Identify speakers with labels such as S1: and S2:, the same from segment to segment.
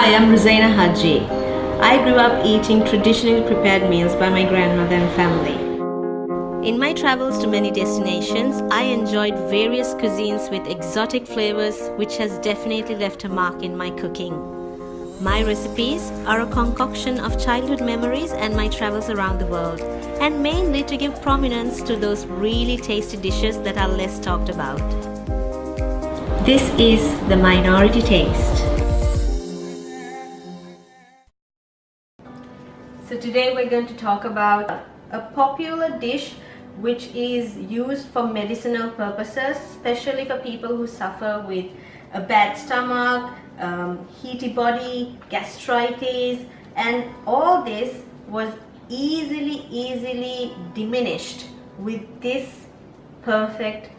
S1: Hi, I'm Rosaina Haji. I grew up eating traditionally prepared meals by my grandmother and family. In my travels to many destinations, I enjoyed various cuisines with exotic flavors, which has definitely left a mark in my cooking. My recipes are a concoction of childhood memories and my travels around the world, and mainly to give prominence to those really tasty dishes that are less talked about. This is the Minority Taste. So today we're going to talk about a popular dish which is used for medicinal purposes, especially for people who suffer with a bad stomach, heaty body, gastritis, and all this was easily diminished with this perfect,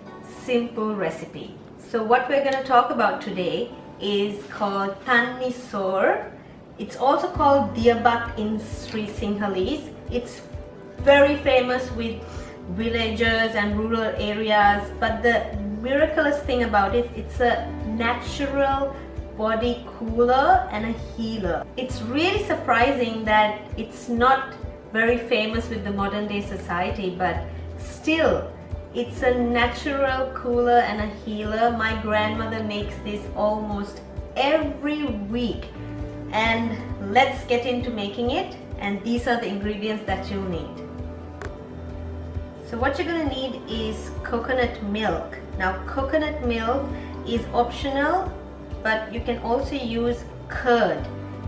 S1: simple recipe. So what we're going to talk about today is called Thanni Soru. It's also called Diya Bath in Sri Sinhalese. It's very famous with villagers and rural areas, but the miraculous thing about it, it's a natural body cooler and a healer. It's really surprising that it's not very famous with the modern day society, but still it's a natural cooler and a healer. My grandmother makes this almost every week. And let's get into making it, and these are the ingredients that you'll need. So what you're going to need is coconut milk. Now coconut milk is optional, but you can also use curd.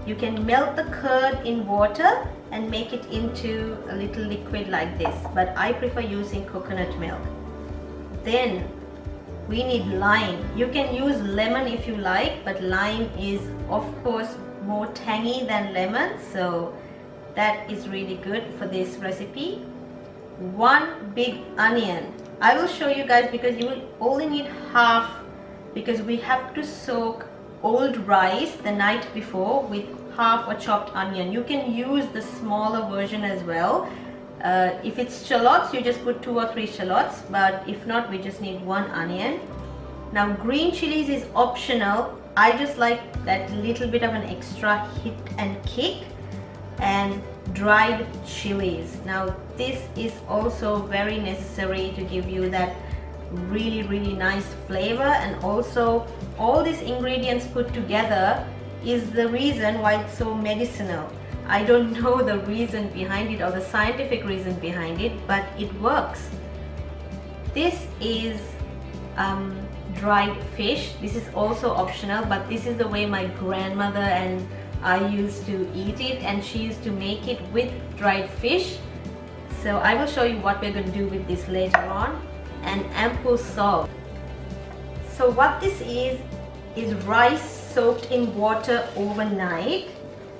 S1: You can melt the curd in water and make it into a little liquid like this, but I prefer using coconut milk. Then we need lime. You can use lemon if you like, but lime is of course more tangy than lemon, so that is really good for this recipe. One big onion. I will show you guys because you will only need half, because we have to soak old rice the night before with half a chopped onion. You can use the smaller version as well. If it's shallots, you just put 2 or 3 shallots, but if not, we just need 1 onion. Now green chilies is optional. I just like that little bit of an extra hit and kick. And dried chilies. Now this is also very necessary to give you that really nice flavor, and also all these ingredients put together is the reason why it's so medicinal. I don't know the reason behind it or the scientific reason behind it, but it works. This is dried fish. This is also optional, but this is the way my grandmother and I used to eat it, and she used to make it with dried fish. So I will show you what we're going to do with this later on. And ample salt. So what this is rice soaked in water overnight.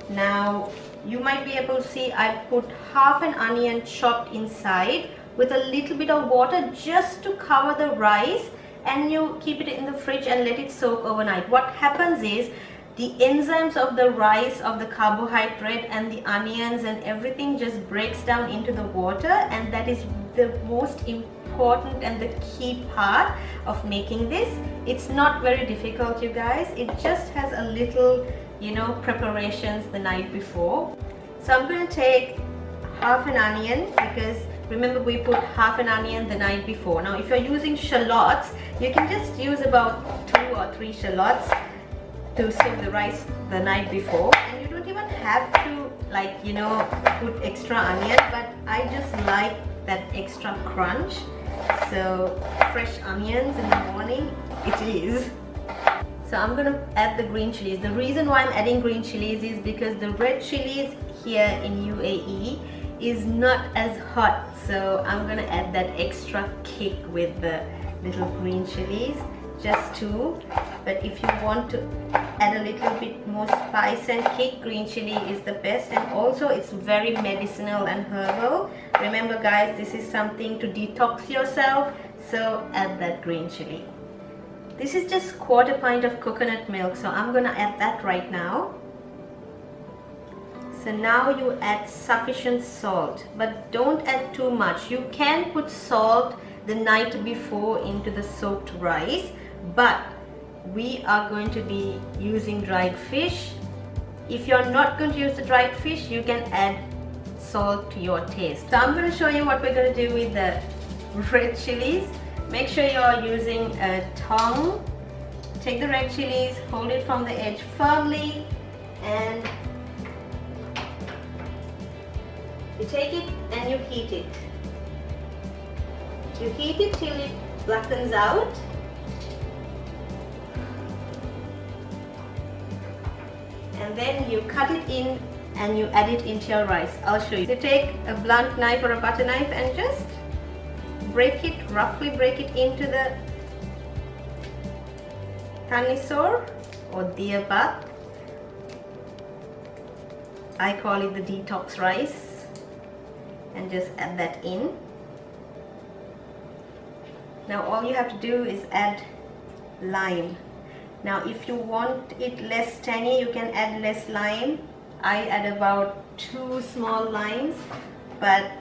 S1: Now you might be able to see I put half an onion chopped inside with a little bit of water just to cover the rice, and you keep it in the fridge and let it soak overnight. What happens is the enzymes of the rice, of the carbohydrate and the onions and everything just breaks down into the water, and that is the most important and the key part of making this. It's not very difficult, you guys. It just has a little, preparations the night before. So I'm going to take half an onion, because remember we put half an onion the night before. Now if you're using shallots, you can just use about 2 or 3 shallots to soak the rice the night before, and you don't even have to put extra onion, but I just like that extra crunch. So fresh onions in the morning it is. So I'm going to add the green chilies. The reason why I'm adding green chilies is because the red chilies here in UAE is not as hot, so I'm going to add that extra kick with the little green chilies, just 2. But if you want to add a little bit more spice and kick, green chili is the best, and also it's very medicinal and herbal. Remember guys, this is something to detox yourself, so add that green chili. This is just 1/4 pint of coconut milk, so I'm gonna add that right now. So now you add sufficient salt, but don't add too much. You can put salt the night before into the soaked rice, but we are going to be using dried fish, If you're not going to use the dried fish, you can add salt to your taste. So I'm going to show you what we're going to do with the red chilies. Make sure you're using a tongue. Take the red chilies, hold it from the edge firmly, and you take it and you heat it. You heat it till it blackens out. And then you cut it in and you add it into your rice. I'll show you. You take a blunt knife or a butter knife and just break it, roughly break it into the Thanni Soru or Diya Bath. I call it the detox rice, and just add that in. Now all you have to do is add lime. Now if you want it less tangy, you can add less lime. I add about 2 small limes, but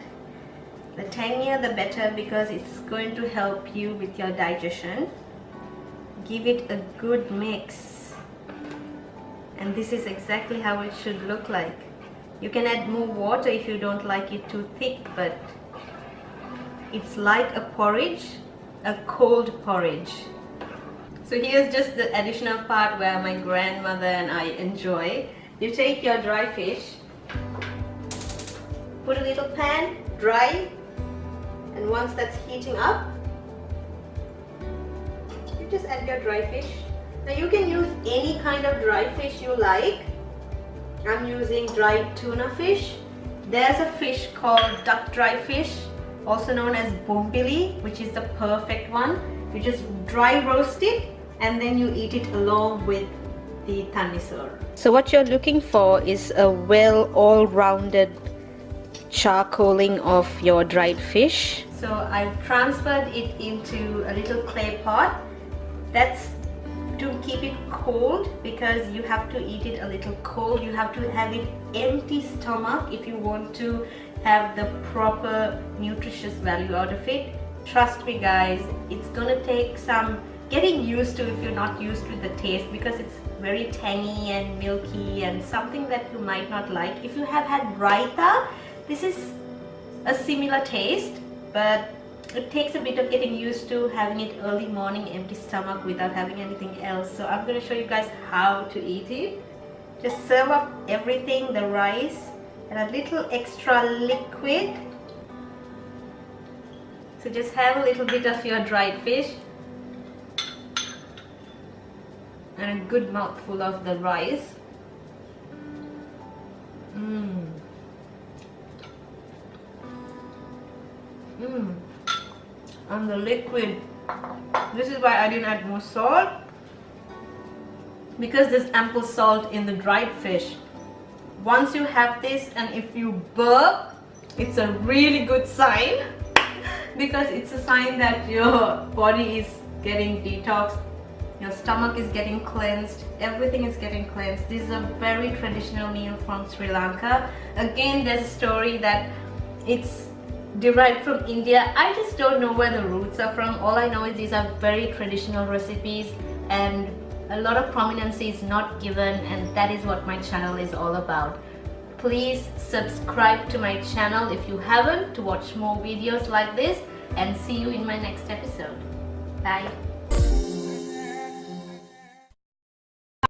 S1: the tangier the better, because it's going to help you with your digestion. Give it a good mix, and this is exactly how it should look like. You can add more water if you don't like it too thick, but it's like a porridge, a cold porridge. So here's just the additional part where my grandmother and I enjoy. You take your dry fish, put a little pan, dry, and once that's heating up, you just add your dry fish. Now you can use any kind of dry fish you like. I'm using dried tuna fish. There's a fish called duck dry fish, also known as bombili, which is the perfect one. You just dry roast it and then you eat it along with the Thanni Soru. So what you're looking for is a well all-rounded charcoaling of your dried fish. So I've transferred it into a little clay pot. That's to keep it cold, because you have to eat it a little cold. You have to have it empty stomach if you want to have the proper nutritious value out of it. Trust me guys, it's gonna take some getting used to if you're not used to the taste, because it's very tangy and milky and something that you might not like. If you have had raita, this is a similar taste, but it takes a bit of getting used to having it early morning, empty stomach, without having anything else. So I'm going to show you guys how to eat it. Just serve up everything, the rice and a little extra liquid. So just have a little bit of your dried fish and a good mouthful of the rice. And the liquid. This is why I didn't add more salt, because there's ample salt in the dried fish. Once you have this, and if you burp, it's a really good sign because it's a sign that your body is getting detoxed, your stomach is getting cleansed, everything is getting cleansed. This is a very traditional meal from Sri Lanka. Again, there's a story that it's derived from India. I just don't know where the roots are from. All I know is these are very traditional recipes and a lot of prominence is not given, and that is what my channel is all about. Please subscribe to my channel if you haven't, to watch more videos like this, and see you in my next episode. Bye.